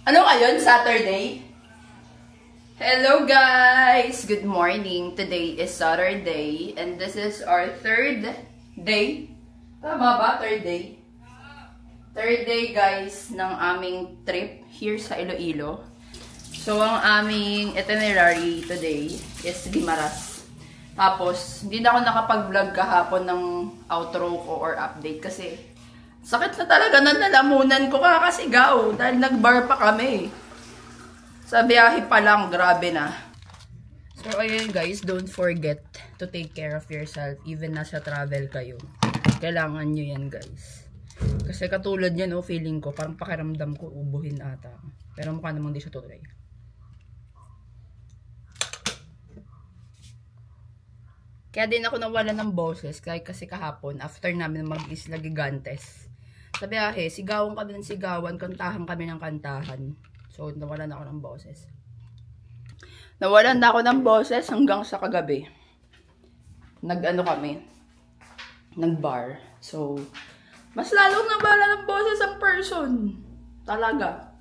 Ano ngayon? Saturday? Hello guys! Good morning. Today is Saturday and this is our third day. Tama ba? Third day? Third day guys ng aming trip here sa Iloilo. So ang aming itinerary today is Guimaras. Tapos hindi na ako nakapag-vlog kahapon ng outro ko or update kasi sakit na talaga na nalamunan ko kakasigaw dahil nag-bar pa kami. Sa biyahe pa lang, grabe na. So, ayun guys, don't forget to take care of yourself even nasa travel kayo. Kailangan nyo yan guys. Kasi katulad yan, oh, feeling ko, parang pakiramdam ko, ubuhin ata. Pero mukha namang di siya tuloy. Kaya din ako nawala ng boses kasi kahapon, after namin mag-Isla Gigantes. Sa biyahe, sigawan kami ng sigawan, kantahan kami ng kantahan. So, nawalan ako ng boses. Nawalan na ako ng boses hanggang sa kagabi. Nag-ano kami? Nag-bar. So, mas lalong nawala ng boses ang person. Talaga.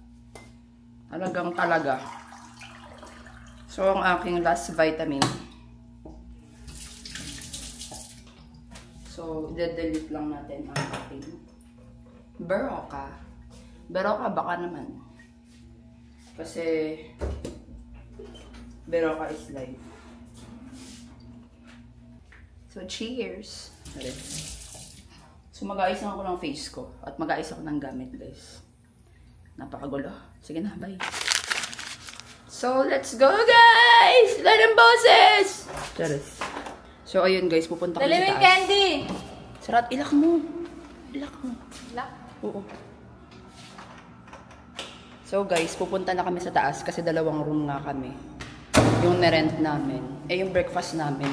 Talagang talaga. So, ang aking last vitamin. So, i-delete lang natin ang ating Berocca. Berocca baka naman. Kasi Berocca is life. So, cheers! So, mag-aayos ako ng face ko. At mag-aayos ako ng gamit, guys. Napakagulo. Sige na, bye! So, let's go, guys! Let them bosses! Charis. So, ayun, guys. Pupunta ko sa taas. Dalimin candy! Sarat, ilak mo. Ilak mo. Ilak? Oo. So guys, pupunta na kami sa taas kasi dalawang room nga kami. Yung na-rent namin. Yung breakfast namin.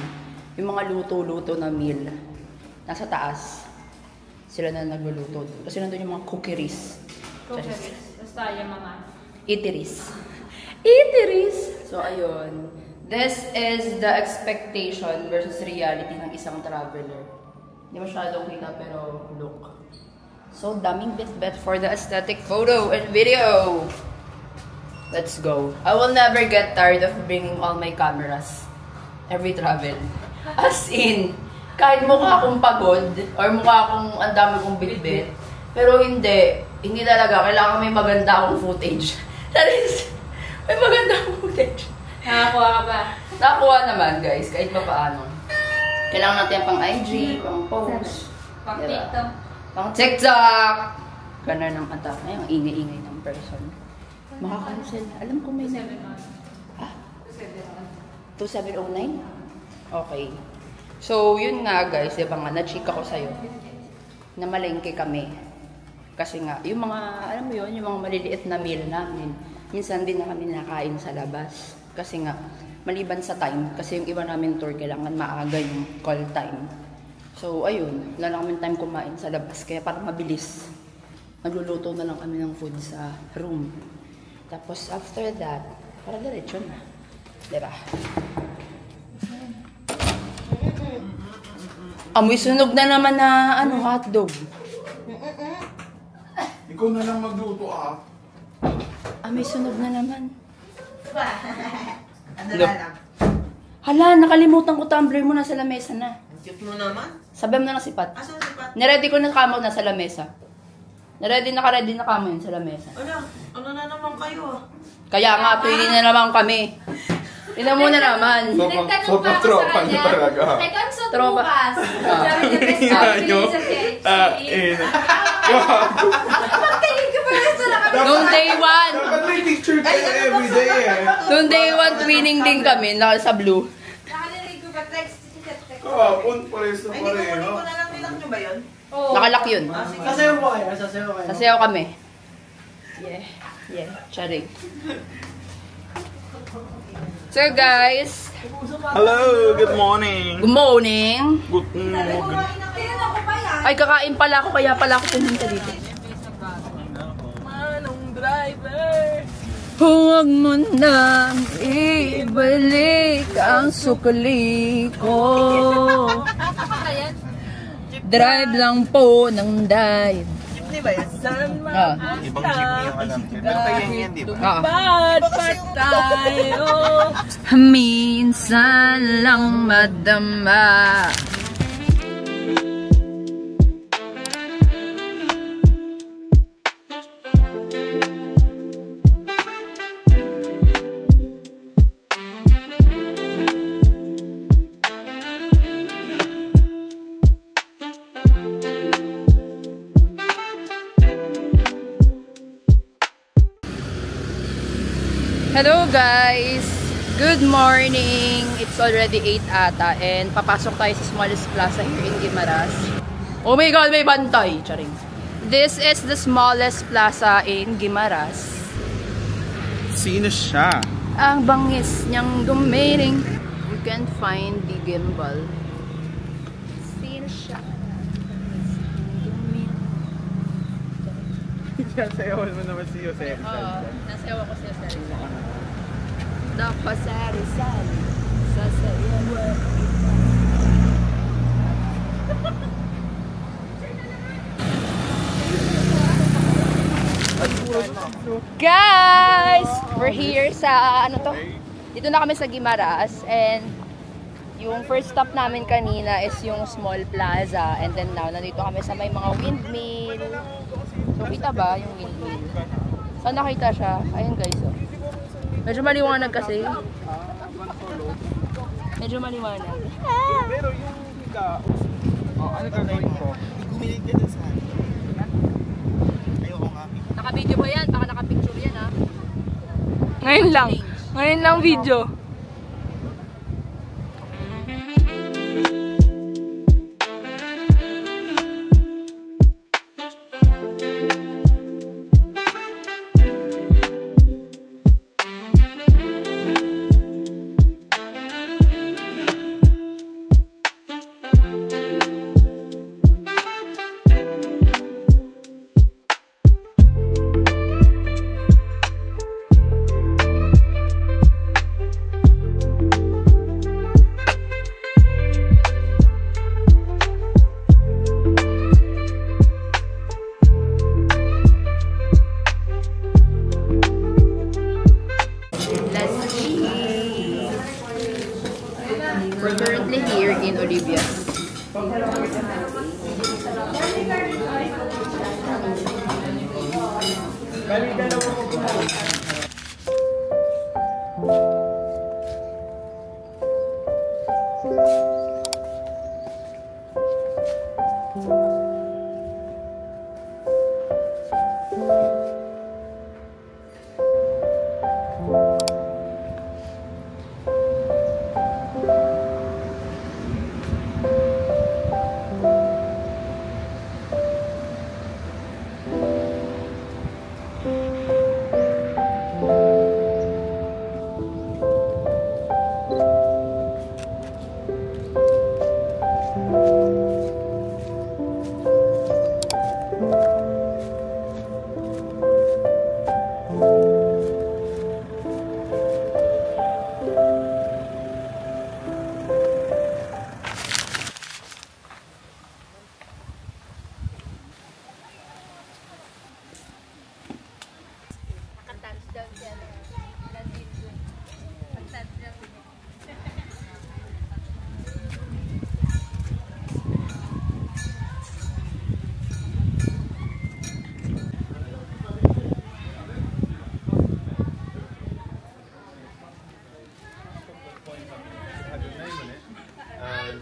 Yung mga luto-luto na meal. Nasa taas. Sila na nagluluto. Kasi nandun yung mga cookeries. Cookeries. Basta yung mga eateries. Eateries! So ayun. This is the expectation versus reality ng isang traveler. Hindi masyadong kita pero look. So, daming bit-bet for the aesthetic photo and video. Let's go. I will never get tired of bringing all my cameras every travel. As in, kahit mukha akong pagod or mukha akong ang dami kong bit-bit, pero hindi talaga. Kailangan may maganda akong footage. That is, may maganda akong footage. nakakuha ka ba? Nakakuha naman, guys, kahit pa paano. Kailangan natin pang IG, pang post. Pang diba? TikTok. Pang TikTok! Ganun ang attack. Ay, ang ingay-ingay ng person. Makakancel. Alam ko may... 2709? Okay. So, yun nga guys. Diba nga, na-check ako sa'yo. Na malengke kami. Kasi nga, yung mga, alam mo yun, yung mga maliliit na meal namin. Minsan din na kami nakain sa labas. Kasi nga, maliban sa time. Kasi yung iba namin tour, kailangan maaga yung call time. So, ayun. Wala na kami time kumain sa labas. Kaya para mabilis, magluluto na lang kami ng food sa room. Tapos, after that, para diretso na. Diba? Amoy sunog na naman na, hotdog. Ikaw na lang magluto, ah. Amoy sunog na naman. Ano na lang? Hala, nakalimutan ko tumbler mo na sa lamesa na. Cute mo naman. Sabi mo na sipat. Asan si Pat? Niready ko na kamo na sa lamesa. Naka-ready na kamo yun sa lamesa. Ano na naman kayo? Kaya nga, pili na naman kami. Tignan mo na naman. Sobrang tropa niyo talaga. Teka, sa Tropa. bukas. Sabi niya, best Inyo. sa KFC. Magtingin ka pa rin sa lakas. Noong day one. Dapat may picture kayo everyday, eh. Noong day one, twinning din kami. Naka sa blue. Nakalilig ko ba? Text. Kahapon, pares na Ay, hindi ko pareho. na lang nilang nyo ba yun? Oo. Nakalock yun. Sasayaw mo kayo, sasayaw kayo. Sasayaw kami. Yeah. Charing. So guys, Hello, good morning. good morning. Good morning. Kaya ako pa yan. Ay, kakain pala ako, kaya pala ako pumunta dito. Manong driver. Huwag mo na ibalik ang sukli ko. Drive lang po ng dive. jeepney ba yan? Ibang jeepney yung alam ko. Pero tayo yan, di ba? Bad pa tayo. Minsan lang madama. Hello guys! Good morning! It's already 8 ata and papasok tayo sa smallest plaza here in Guimaras. Oh my God! May bantay! Charing. This is the smallest plaza in Guimaras. Sino siya? Ang bangis niyang gumiling. You can find the gimbal. Sino siya? Sasayawan mo naman si Jose. Oo, nasayawan ko siya sa Rizal. Dapat sa Rizal, sasayawan kita. Guys! We're here sa, ano to? Dito na kami sa Guimaras and yung first stop namin kanina is yung small plaza and then now, nandito kami sa may mga windmill. So, kita ba yung windmill? Saan nakita siya? Ayun guys, oh. Medyo maliwanag kasi. Medyo maliwanag. Pero yung ano gagawin ko? Gumilig ka na sa akin. Ayoko nga. Naka-video ba yan? Baka naka-picture yan, ha? Ngayon lang. Ngayon lang video. We're currently here in Olivia.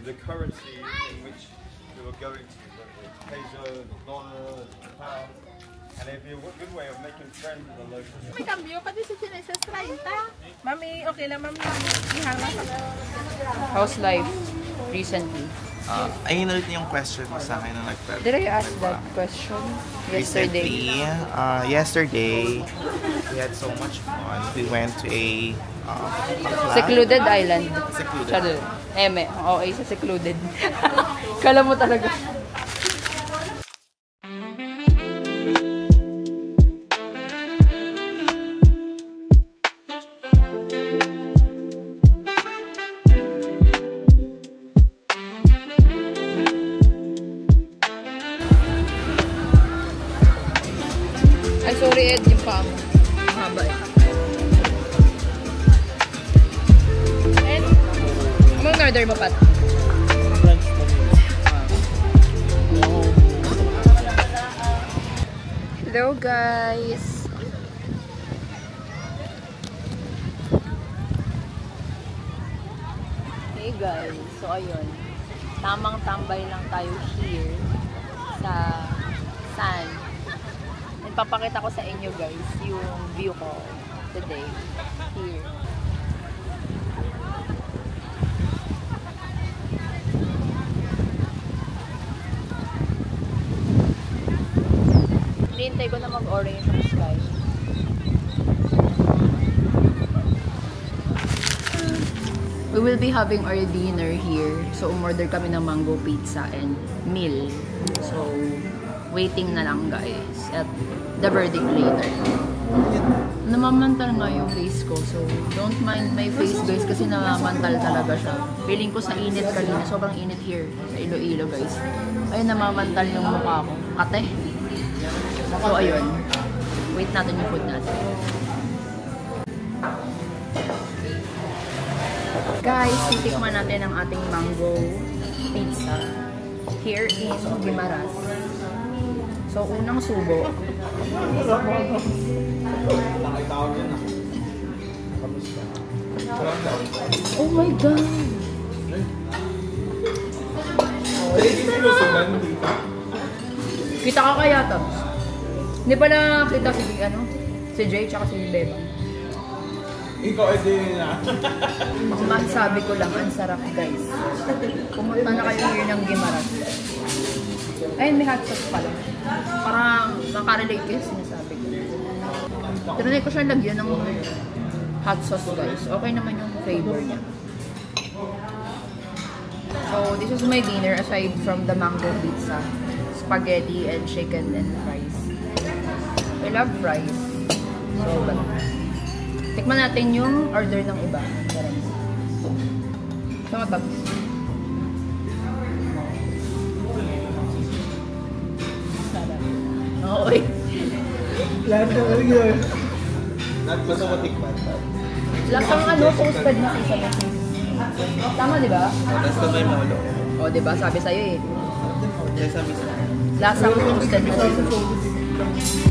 The currency in which we were going to, whether it's peso, the dollar, the pound, and it'd be a good way of making friends with the locals. May cambio pati si Chineses 30. Mami, okay lang mami. Ihanap ako. How's life recently? Ayun ulit yung question mo sa akin nung nag-prep. Did I ask that question yesterday? Yesterday, we had so much fun. We went to a Secluded island. Secluded. Chado. Eme. Okay, sa secluded. Kala mo talaga. Sorry Ed, yung paa mo. Mahaba eh. And, anong order mo, Pat? Hello guys! Hey guys, so ayun, tamang tambay lang tayo here sa sand. And papakita ko sa inyo guys yung view ko today here. Hinihintay ko na mag-orange yung sky. We will be having our dinner here. So, umorder kami ng mango pizza and meal. So, waiting na lang guys. At the verdict later. Namamantal nga yung face ko. So, don't mind my face guys kasi namamantal talaga siya. Feeling ko sa init kanina. Sobrang init here sa Iloilo guys. Ayun, namamantal yung mukha ko. Kate. So, ayun. Wait natin yung food natin. Guys, titikman natin ang ating mango pizza here in Guimaras. So, unang subo. Oh my God! Kita ka kaya, Tabs? Hindi pala kita si Jay tsaka si Bebang. Ikaw ay din na. Masasabi ko lang, ang sarap guys. Pumunta na kayo here ng Guimaras. Ayun, may hot sauce pala. Parang nakarelate kayo sinasabi ko. Tinanay ko siya lagyan ng hot sauce guys. Okay naman yung flavor niya. So, this is my dinner aside from the mango pizza. Spaghetti and chicken and fries. I love fries. So, tikman natin yung order ng iba. So, matab. Okay. Lahat na yun. Nagpasa ko tikman. Lasang toasted na isa. Tama, di ba? Tapos ka may molo. O, di ba? Sabi sa'yo eh. Yes, sabi sa Lasang toasted na isa.